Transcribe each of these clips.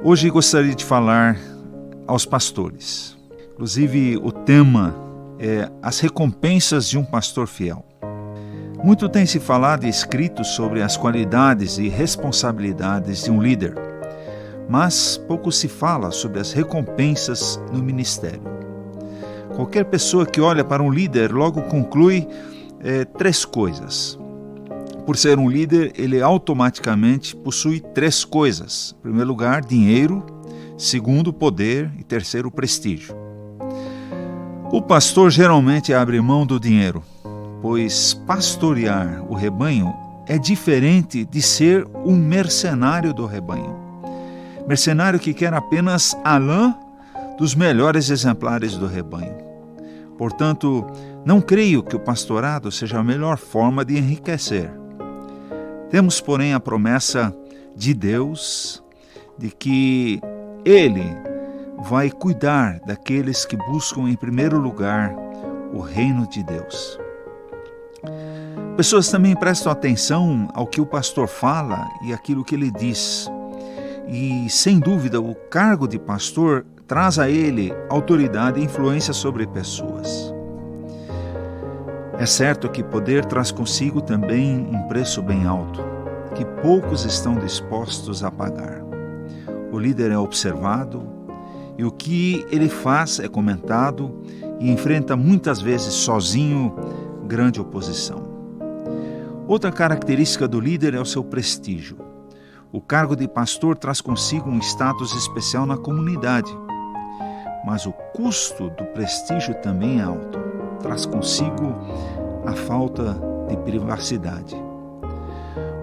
Hoje gostaria de falar aos pastores. Inclusive, o tema é as recompensas de um pastor fiel. Muito tem se falado e escrito sobre as qualidades e responsabilidades de um líder, mas pouco se fala sobre as recompensas no ministério. Qualquer pessoa que olha para um líder logo conclui três coisas. Por ser um líder, ele automaticamente possui três coisas. Em primeiro lugar, dinheiro. Segundo, poder. E terceiro, prestígio. O pastor geralmente abre mão do dinheiro, pois pastorear o rebanho é diferente de ser um mercenário do rebanho. Mercenário que quer apenas a lã dos melhores exemplares do rebanho. Portanto, não creio que o pastorado seja a melhor forma de enriquecer. Temos, porém, a promessa de Deus de que Ele vai cuidar daqueles que buscam em primeiro lugar o reino de Deus. Pessoas também prestam atenção ao que o pastor fala e aquilo que ele diz. E, sem dúvida, o cargo de pastor traz a ele autoridade e influência sobre pessoas. É certo que poder traz consigo também um preço bem alto, que poucos estão dispostos a pagar. O líder é observado e o que ele faz é comentado e enfrenta muitas vezes sozinho grande oposição. Outra característica do líder é o seu prestígio. O cargo de pastor traz consigo um status especial na comunidade, mas o custo do prestígio também é alto. Traz consigo a falta de privacidade.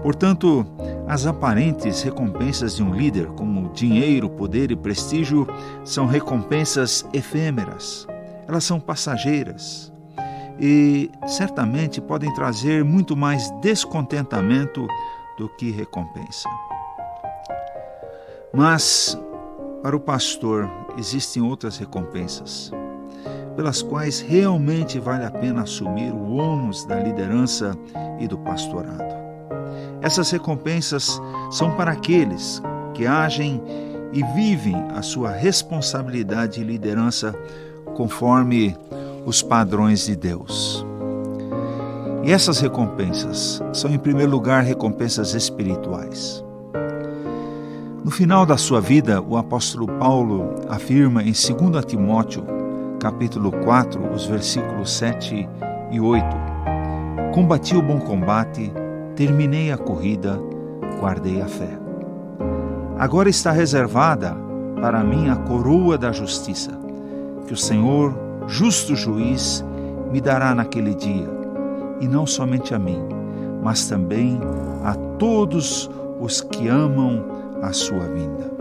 Portanto, as aparentes recompensas de um líder, como dinheiro, poder e prestígio, são recompensas efêmeras. Elas são passageiras e certamente podem trazer muito mais descontentamento do que recompensa. Mas, para o pastor, existem outras recompensas, pelas quais realmente vale a pena assumir o ônus da liderança e do pastorado. Essas recompensas são para aqueles que agem e vivem a sua responsabilidade e liderança conforme os padrões de Deus. E essas recompensas são, em primeiro lugar, recompensas espirituais. No final da sua vida, o apóstolo Paulo afirma em 2 Timóteo, capítulo 4, os versículos 7 e 8: Combati o bom combate, terminei a corrida, guardei a fé. Agora está reservada para mim a coroa da justiça, que o Senhor, justo juiz, me dará naquele dia, e não somente a mim, mas também a todos os que amam a sua vinda.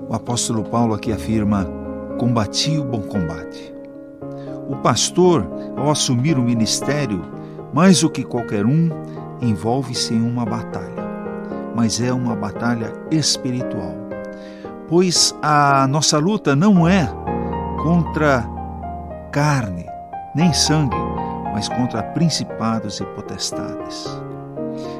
O apóstolo Paulo aqui afirma: combati o bom combate. O pastor, ao assumir o ministério, mais do que qualquer um, envolve-se em uma batalha, mas é uma batalha espiritual, pois a nossa luta não é contra carne, nem sangue, mas contra principados e potestades.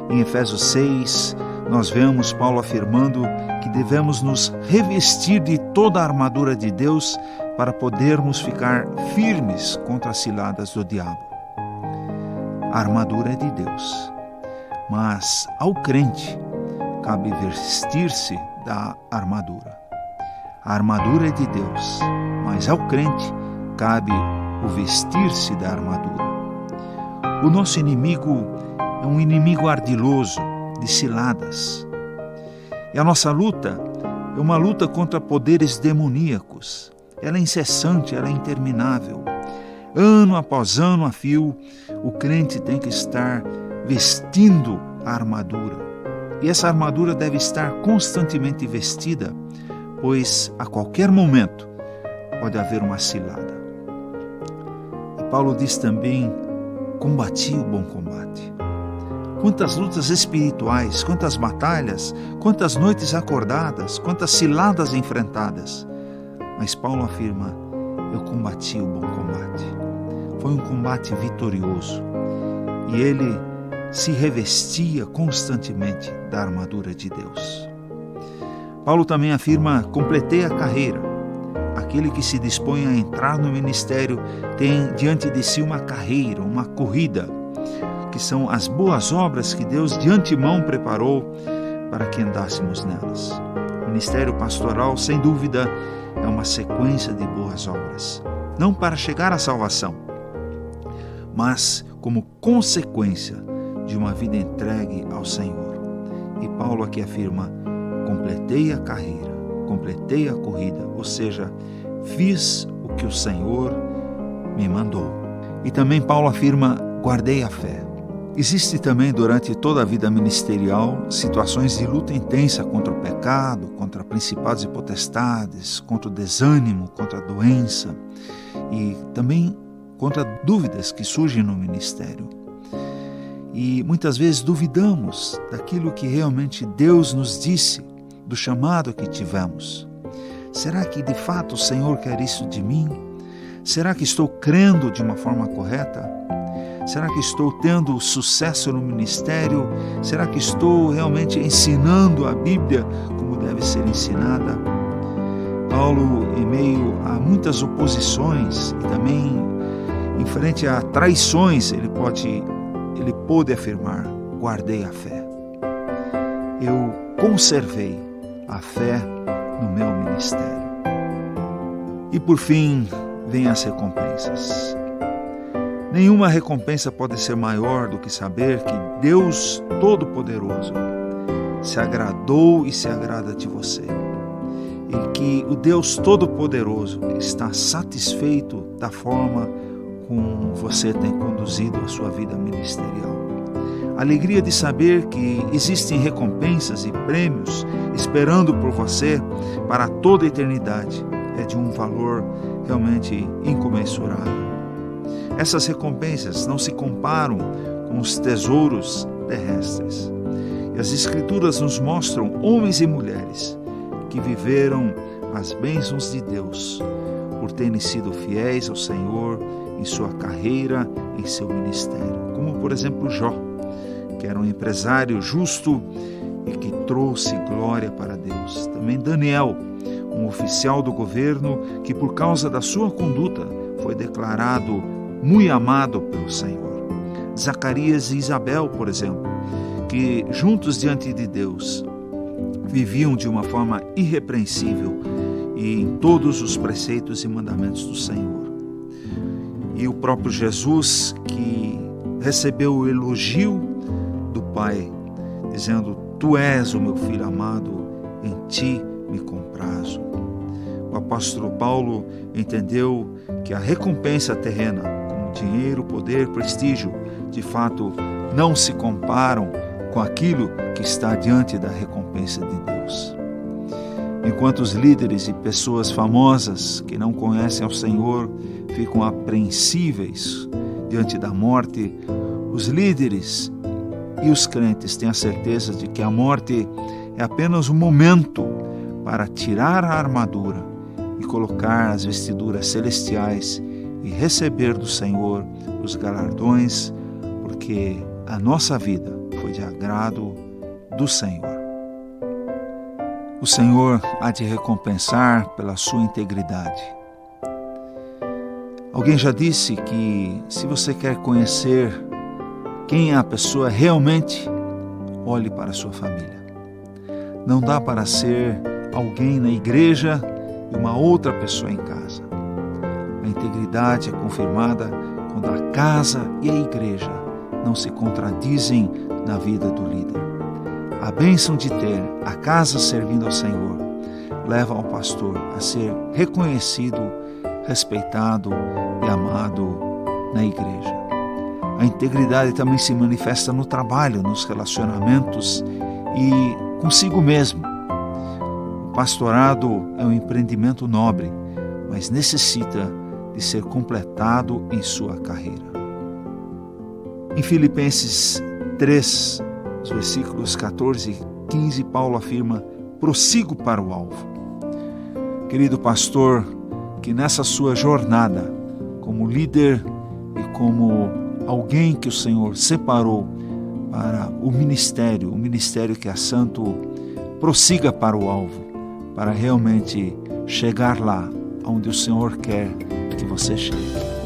Em Efésios 6, nós vemos Paulo afirmando que devemos nos revestir de toda a armadura de Deus para podermos ficar firmes contra as ciladas do diabo. A armadura é de Deus, mas ao crente cabe vestir-se da armadura. A armadura é de Deus, mas ao crente cabe o vestir-se da armadura. O nosso inimigo é um inimigo ardiloso, de ciladas. E a nossa luta é uma luta contra poderes demoníacos. Ela é incessante, ela é interminável. Ano após ano a fio, o crente tem que estar vestindo a armadura. E essa armadura deve estar constantemente vestida, pois a qualquer momento pode haver uma cilada. E Paulo diz também: combati o bom combate. Quantas lutas espirituais, quantas batalhas, quantas noites acordadas, quantas ciladas enfrentadas. Mas Paulo afirma: eu combati o bom combate. Foi um combate vitorioso. E ele se revestia constantemente da armadura de Deus. Paulo também afirma: completei a carreira. Aquele que se dispõe a entrar no ministério tem diante de si uma carreira, uma corrida, que são as boas obras que Deus de antemão preparou para que andássemos nelas. O ministério pastoral, sem dúvida, é uma sequência de boas obras, não para chegar à salvação, mas como consequência de uma vida entregue ao Senhor. E Paulo aqui afirma: completei a carreira, completei a corrida, ou seja, fiz o que o Senhor me mandou. E também Paulo afirma: guardei a fé. Existe também durante toda a vida ministerial situações de luta intensa contra o pecado, contra principados e potestades, contra o desânimo, contra a doença e também contra dúvidas que surgem no ministério. E muitas vezes duvidamos daquilo que realmente Deus nos disse, do chamado que tivemos. Será que de fato o Senhor quer isso de mim? Será que estou crendo de uma forma correta? Será que estou tendo sucesso no ministério? Será que estou realmente ensinando a Bíblia como deve ser ensinada? Paulo, em meio a muitas oposições e também em frente a traições, ele pôde afirmar: guardei a fé. Eu conservei a fé no meu ministério. E por fim, vêm as recompensas. Nenhuma recompensa pode ser maior do que saber que Deus Todo-Poderoso se agradou e se agrada de você. E que o Deus Todo-Poderoso está satisfeito da forma como você tem conduzido a sua vida ministerial. A alegria de saber que existem recompensas e prêmios esperando por você para toda a eternidade é de um valor realmente incomensurável. Essas recompensas não se comparam com os tesouros terrestres. E as Escrituras nos mostram homens e mulheres que viveram as bênçãos de Deus por terem sido fiéis ao Senhor em sua carreira, em seu ministério. Como, por exemplo, Jó, que era um empresário justo e que trouxe glória para Deus. Também Daniel, um oficial do governo que, por causa da sua conduta, foi declarado muito amado pelo Senhor. Zacarias e Isabel, por exemplo, que juntos diante de Deus viviam de uma forma irrepreensível e em todos os preceitos e mandamentos do Senhor. E o próprio Jesus, que recebeu o elogio do Pai, dizendo: Tu és o meu filho amado, em ti me comprazo. O apóstolo Paulo entendeu que a recompensa terrena, como dinheiro, poder, prestígio, de fato não se comparam com aquilo que está diante da recompensa de Deus. Enquanto os líderes e pessoas famosas que não conhecem ao Senhor ficam apreensíveis diante da morte, os líderes e os crentes têm a certeza de que a morte é apenas um momento para tirar a armadura e colocar as vestiduras celestiais e receber do Senhor os galardões, porque a nossa vida foi de agrado do Senhor. O Senhor há de recompensar pela sua integridade. Alguém já disse que se você quer conhecer quem é a pessoa realmente, olhe para a sua família. Não dá para ser alguém na igreja e uma outra pessoa em casa. A integridade é confirmada quando a casa e a igreja não se contradizem na vida do líder. A bênção de ter a casa servindo ao Senhor leva ao pastor a ser reconhecido, respeitado e amado na igreja. A integridade também se manifesta no trabalho, nos relacionamentos e consigo mesmo. O pastorado é um empreendimento nobre, mas necessita de ser completado em sua carreira. Em Filipenses 3, os versículos 14 e 15, Paulo afirma: prossigo para o alvo. Querido pastor, que nessa sua jornada, como líder e como alguém que o Senhor separou para o ministério que é santo, prossiga para o alvo. para realmente chegar lá onde o Senhor quer que você chegue.